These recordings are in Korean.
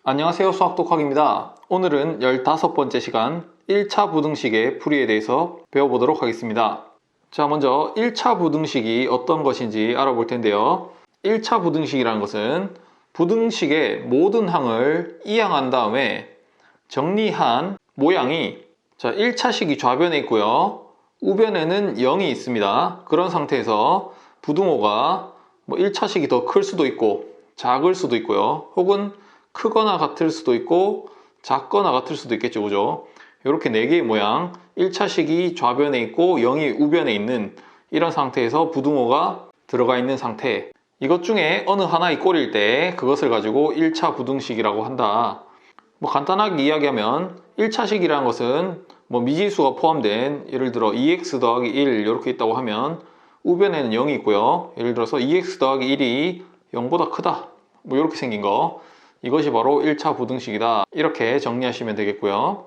안녕하세요, 수학독학입니다. 오늘은 15번째 시간 1차 부등식의 풀이에 대해서 배워보도록 하겠습니다. 자, 먼저 1차 부등식이 어떤 것인지 알아볼 텐데요. 1차 부등식이라는 것은 부등식의 모든 항을 이항한 다음에 정리한 모양이 1차식이 좌변에 있고요, 우변에는 0이 있습니다. 그런 상태에서 부등호가 1차식이 더 클 수도 있고 작을 수도 있고요, 혹은 크거나 같을 수도 있고 작거나 같을 수도 있겠죠, 그죠? 이렇게 4개의 모양, 1차식이 좌변에 있고 0이 우변에 있는 이런 상태에서 부등호가 들어가 있는 상태, 이것 중에 어느 하나의 꼴일 때 그것을 가지고 1차 부등식이라고 한다. 간단하게 이야기하면 1차식이라는 것은 미지수가 포함된, 예를 들어 2x 더하기 1 이렇게 있다고 하면 우변에는 0이 있고요, 예를 들어서 2x 더하기 1이 0보다 크다, 이렇게 생긴 거, 이것이 바로 1차 부등식이다, 이렇게 정리하시면 되겠고요.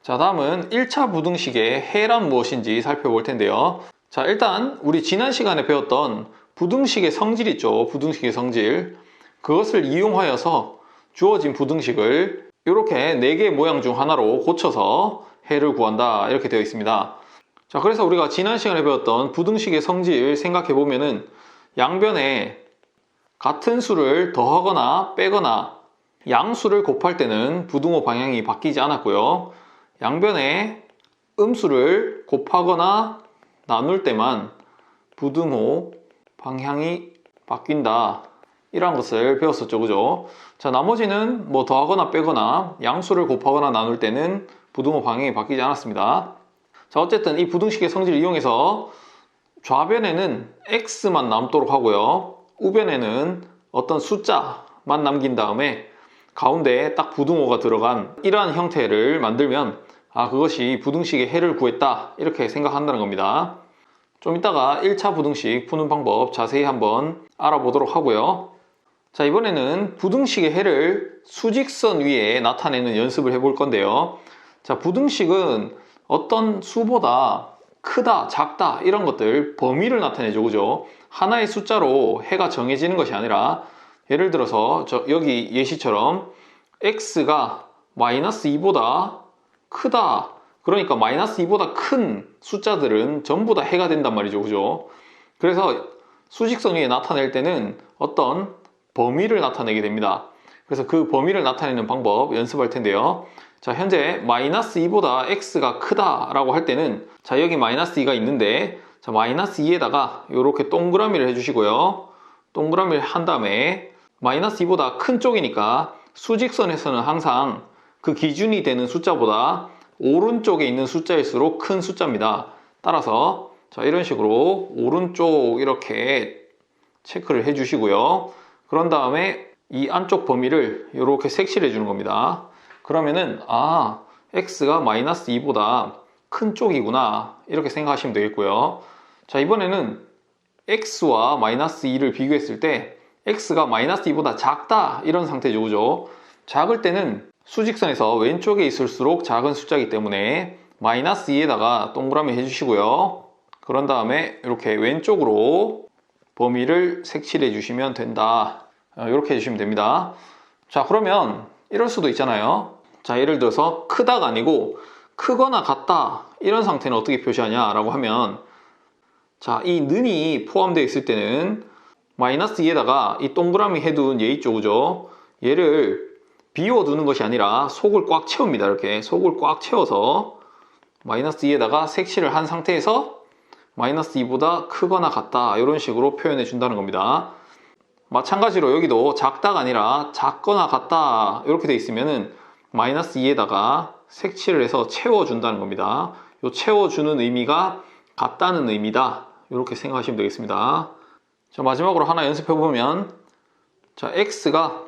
자, 다음은 1차 부등식의 해란 무엇인지 살펴볼 텐데요. 자, 일단 우리 지난 시간에 배웠던 부등식의 성질 있죠, 부등식의 성질. 그것을 이용하여서 주어진 부등식을 이렇게 4개의 모양 중 하나로 고쳐서 해를 구한다, 이렇게 되어 있습니다. 자, 그래서 우리가 지난 시간에 배웠던 부등식의 성질 생각해 보면은 양변에 같은 수를 더하거나 빼거나 양수를 곱할 때는 부등호 방향이 바뀌지 않았고요, 양변에 음수를 곱하거나 나눌 때만 부등호 방향이 바뀐다, 이런 것을 배웠었죠, 그죠? 자, 나머지는 더하거나 빼거나 양수를 곱하거나 나눌 때는 부등호 방향이 바뀌지 않았습니다. 자, 어쨌든 이 부등식의 성질을 이용해서 좌변에는 x만 남도록 하고요, 우변에는 어떤 숫자만 남긴 다음에 가운데에 딱 부등호가 들어간 이러한 형태를 만들면 그것이 부등식의 해를 구했다, 이렇게 생각한다는 겁니다. 좀 이따가 1차 부등식 푸는 방법 자세히 한번 알아보도록 하고요. 자, 이번에는 부등식의 해를 수직선 위에 나타내는 연습을 해볼 건데요. 자, 부등식은 어떤 수보다 크다, 작다, 이런 것들, 범위를 나타내죠, 그죠? 하나의 숫자로 해가 정해지는 것이 아니라, 예를 들어서 여기 예시처럼 x가 -2보다 크다, 그러니까 -2보다 큰 숫자들은 전부 다 해가 된단 말이죠, 그죠? 그래서 수직선 위에 나타낼 때는 어떤 범위를 나타내게 됩니다. 그래서 그 범위를 나타내는 방법 연습할 텐데요. 자, 현재 -2보다 x가 크다라고 할 때는, 자, 여기 -2가 있는데, 자, -2에다가 이렇게 동그라미를 해주시고요, 동그라미를 한 다음에 -2보다 큰 쪽이니까 수직선에서는 항상 그 기준이 되는 숫자보다 오른쪽에 있는 숫자일수록 큰 숫자입니다. 따라서 자, 이런 식으로 오른쪽 이렇게 체크를 해주시고요, 그런 다음에 이 안쪽 범위를 이렇게 색칠해 주는 겁니다. 그러면은 x가 -2보다 큰 쪽이구나, 이렇게 생각하시면 되겠고요. 자, 이번에는 x와 -2를 비교했을 때 x가 -2보다 작다, 이런 상태죠, 그죠? 작을 때는 수직선에서 왼쪽에 있을수록 작은 숫자이기 때문에 -2에다가 동그라미 해주시고요, 그런 다음에 이렇게 왼쪽으로 범위를 색칠해 주시면 된다, 이렇게 해주시면 됩니다. 자, 그러면 이럴 수도 있잖아요. 자, 예를 들어서 크다가 아니고 크거나 같다, 이런 상태는 어떻게 표시하냐 라고 하면, 자, 이 는이 포함되어 있을 때는 -2에다가 이 동그라미 해둔 얘 있죠, 그죠? 얘를 비워두는 것이 아니라 속을 꽉 채웁니다. 이렇게 속을 꽉 채워서 -2에다가 색칠을 한 상태에서 -2보다 크거나 같다, 이런 식으로 표현해 준다는 겁니다. 마찬가지로 여기도 작다가 아니라 작거나 같다, 이렇게 돼 있으면은 -2에다가 색칠을 해서 채워준다는 겁니다. 이 채워주는 의미가 같다는 의미다, 이렇게 생각하시면 되겠습니다. 자, 마지막으로 하나 연습해보면, 자, x가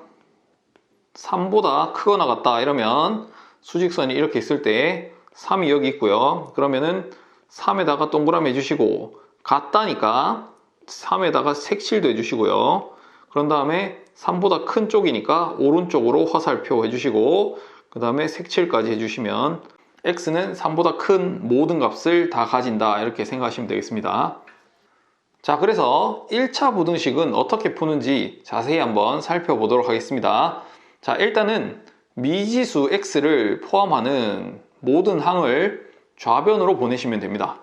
3보다 크거나 같다 이러면 수직선이 이렇게 있을 때 3이 여기 있고요, 그러면은 3에다가 동그라미 해주시고, 같다니까 3에다가 색칠도 해주시고요, 그런 다음에 3보다 큰 쪽이니까 오른쪽으로 화살표 해주시고, 그 다음에 색칠까지 해주시면 x는 3보다 큰 모든 값을 다 가진다, 이렇게 생각하시면 되겠습니다. 자, 그래서 1차 부등식은 어떻게 푸는지 자세히 한번 살펴보도록 하겠습니다. 자, 일단은 미지수 x를 포함하는 모든 항을 좌변으로 보내시면 됩니다.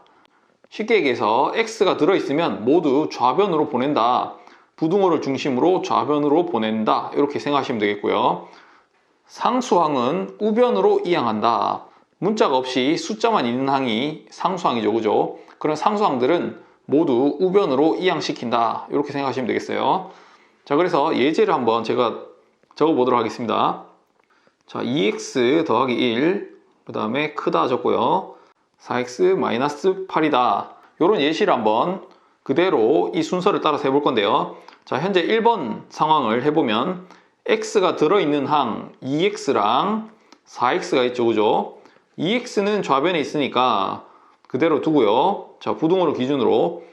쉽게 얘기해서 x가 들어있으면 모두 좌변으로 보낸다. 부등호를 중심으로 좌변으로 보낸다. 이렇게 생각하시면 되겠고요. 상수항은 우변으로 이항한다. 문자가 없이 숫자만 있는 항이 상수항이죠. 그죠? 그런 상수항들은 모두 우변으로 이항시킨다. 이렇게 생각하시면 되겠어요. 자, 그래서 예제를 한번 제가 적어보도록 하겠습니다. 자, 2x 더하기 1, 그 다음에 크다 적고요. 4x 마이너스 8이다. 이런 예시를 한번 그대로 이 순서를 따라서 해볼 건데요. 자, 현재 1번 상황을 해보면 x가 들어있는 항 2x랑 4x가 있죠. 그죠? 2x는 좌변에 있으니까 그대로 두고요. 자, 부등호를 기준으로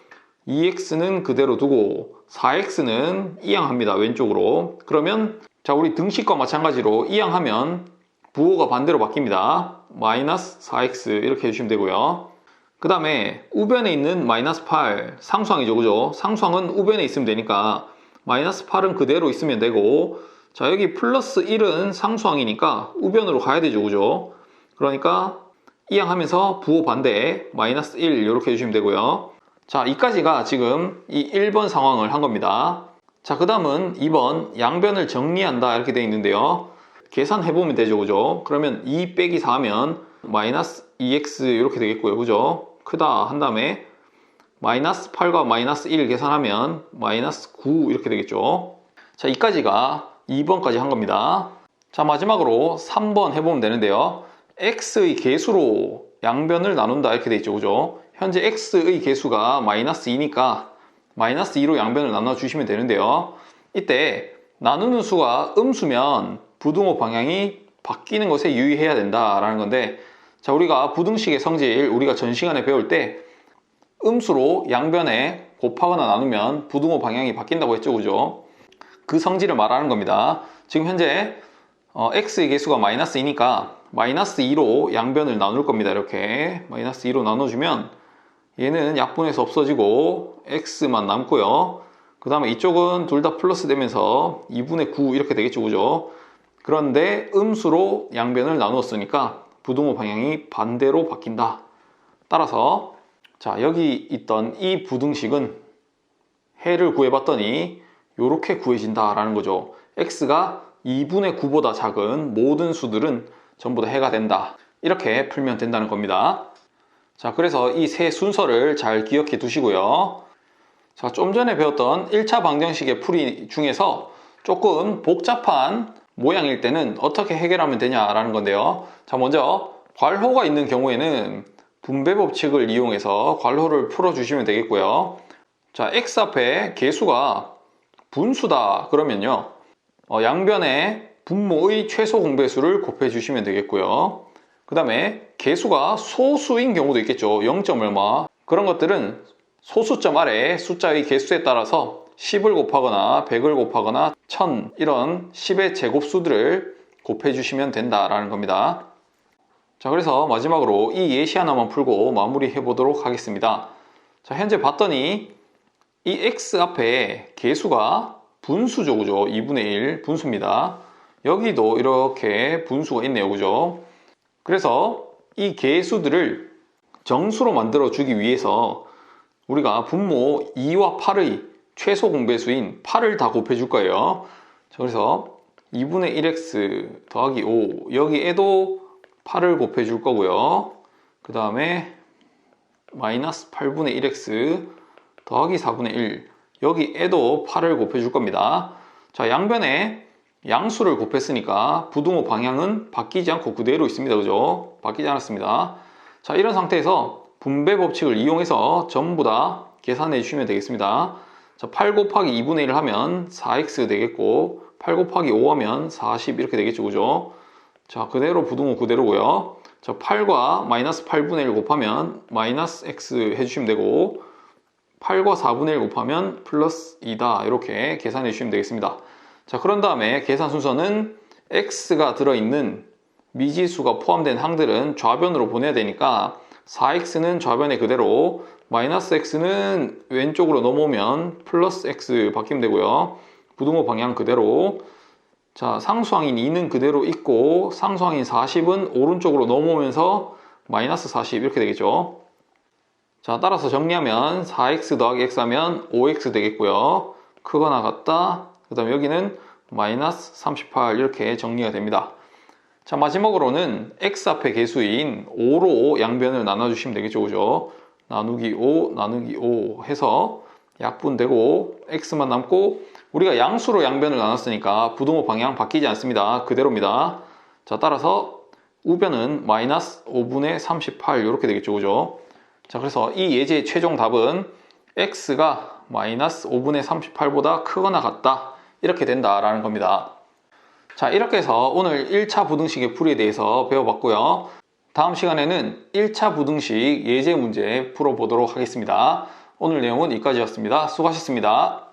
2x는 그대로 두고 4x는 이항합니다. 왼쪽으로. 그러면 자, 우리 등식과 마찬가지로 이항하면 부호가 반대로 바뀝니다. 마이너스 4x 이렇게 해주시면 되고요. 그 다음에 우변에 있는 마이너스 8 상수항이죠. 그죠? 상수항은 우변에 있으면 되니까 마이너스 8은 그대로 있으면 되고, 자, 여기 플러스 1은 상수항이니까 우변으로 가야 되죠. 그죠? 그러니까 이항하면서 부호 반대 마이너스 1 이렇게 해주시면 되고요. 자, 이까지가 지금 이 1번 상황을 한 겁니다. 자, 그 다음은 2번 양변을 정리한다 이렇게 되어 있는데요. 계산해보면 되죠. 그죠? 그러면 2 빼기 4면 마이너스 2x 이렇게 되겠고요. 그죠? 크다 한 다음에 마이너스 8과 마이너스 1 계산하면 마이너스 9 이렇게 되겠죠. 자, 이까지가 2번까지 한 겁니다. 자, 마지막으로 3번 해보면 되는데요. x의 개수로 양변을 나눈다 이렇게 되어 있죠. 그죠? 현재 x의 개수가 마이너스 2니까 마이너스 2로 양변을 나눠주시면 되는데요. 이때 나누는 수가 음수면 부등호 방향이 바뀌는 것에 유의해야 된다라는 건데, 자, 우리가 부등식의 성질 우리가 전 시간에 배울 때 음수로 양변에 곱하거나 나누면 부등호 방향이 바뀐다고 했죠. 그죠? 그 성질을 말하는 겁니다. 지금 현재 x의 개수가 마이너스 2니까 마이너스 2로 양변을 나눌 겁니다. 이렇게 마이너스 2로 나눠주면 얘는 약분해서 없어지고 x만 남고요. 그 다음에 이쪽은 둘 다 플러스 되면서 2분의 9 이렇게 되겠죠. 그죠? 그런데 음수로 양변을 나누었으니까 부등호 방향이 반대로 바뀐다. 따라서 자, 여기 있던 이 부등식은 해를 구해봤더니 이렇게 구해진다 라는 거죠. x가 2분의 9보다 작은 모든 수들은 전부 다 해가 된다. 이렇게 풀면 된다는 겁니다. 자, 그래서 이 세 순서를 잘 기억해 두시고요. 자, 좀 전에 배웠던 1차 방정식의 풀이 중에서 조금 복잡한 모양일 때는 어떻게 해결하면 되냐라는 건데요. 자, 먼저 괄호가 있는 경우에는 분배 법칙을 이용해서 괄호를 풀어주시면 되겠고요. 자, x 앞에 개수가 분수다 그러면요. 양변에 분모의 최소 공배수를 곱해주시면 되겠고요. 그 다음에 개수가 소수인 경우도 있겠죠. 0. 얼마 그런 것들은 소수점 아래 숫자의 개수에 따라서 10을 곱하거나 100을 곱하거나 1000 이런 10의 제곱수들을 곱해주시면 된다라는 겁니다. 자, 그래서 마지막으로 이 예시 하나만 풀고 마무리해 보도록 하겠습니다. 자, 현재 봤더니 이 x 앞에 개수가 분수죠. 그죠? 2분의 1 분수입니다. 여기도 이렇게 분수가 있네요. 그죠? 그래서 이 개수들을 정수로 만들어 주기 위해서 우리가 분모 2와 8의 최소 공배수인 8을 다 곱해 줄 거예요. 자, 그래서 2분의 1x 더하기 5 여기에도 8을 곱해 줄 거고요. 그 다음에 마이너스 8분의 1x 더하기 4분의 1 여기에도 8을 곱해 줄 겁니다. 자, 양변에 양수를 곱했으니까 부등호 방향은 바뀌지 않고 그대로 있습니다. 그죠? 바뀌지 않았습니다. 자, 이런 상태에서 분배 법칙을 이용해서 전부 다 계산해 주시면 되겠습니다. 자, 8 곱하기 2분의 1을 하면 4x 되겠고 8 곱하기 5 하면 40 이렇게 되겠죠. 그죠? 자, 그대로 부등호 그대로고요. 자, 8과 마이너스 8분의 1 곱하면 마이너스 x 해주시면 되고 8과 4분의 1 곱하면 플러스 2다 이렇게 계산해 주시면 되겠습니다. 자, 그런 다음에 계산 순서는 x가 들어있는 미지수가 포함된 항들은 좌변으로 보내야 되니까 4x는 좌변에 그대로 마이너스 x는 왼쪽으로 넘어오면 플러스 x 바뀌면 되고요. 부등호 방향 그대로. 자, 상수항인 2는 그대로 있고 상수항인 40은 오른쪽으로 넘어오면서 마이너스 40 이렇게 되겠죠. 자, 따라서 정리하면 4x 더하기 x 하면 5x 되겠고요. 크거나 같다. 그 다음에 여기는 마이너스 38 이렇게 정리가 됩니다. 자, 마지막으로는 x 앞에 개수인 5로 양변을 나눠주시면 되겠죠. 그죠? 나누기 5 나누기 5 해서 약분되고 x만 남고 우리가 양수로 양변을 나눴으니까 부등호 방향 바뀌지 않습니다. 그대로입니다. 자, 따라서 우변은 마이너스 5분의 38 이렇게 되겠죠. 그죠? 자, 그래서 이 예제의 최종 답은 x가 마이너스 5분의 38보다 크거나 같다 이렇게 된다라는 겁니다. 자, 이렇게 해서 오늘 1차 부등식의 풀이에 대해서 배워봤고요. 다음 시간에는 1차 부등식 예제 문제 풀어보도록 하겠습니다. 오늘 내용은 여기까지였습니다. 수고하셨습니다.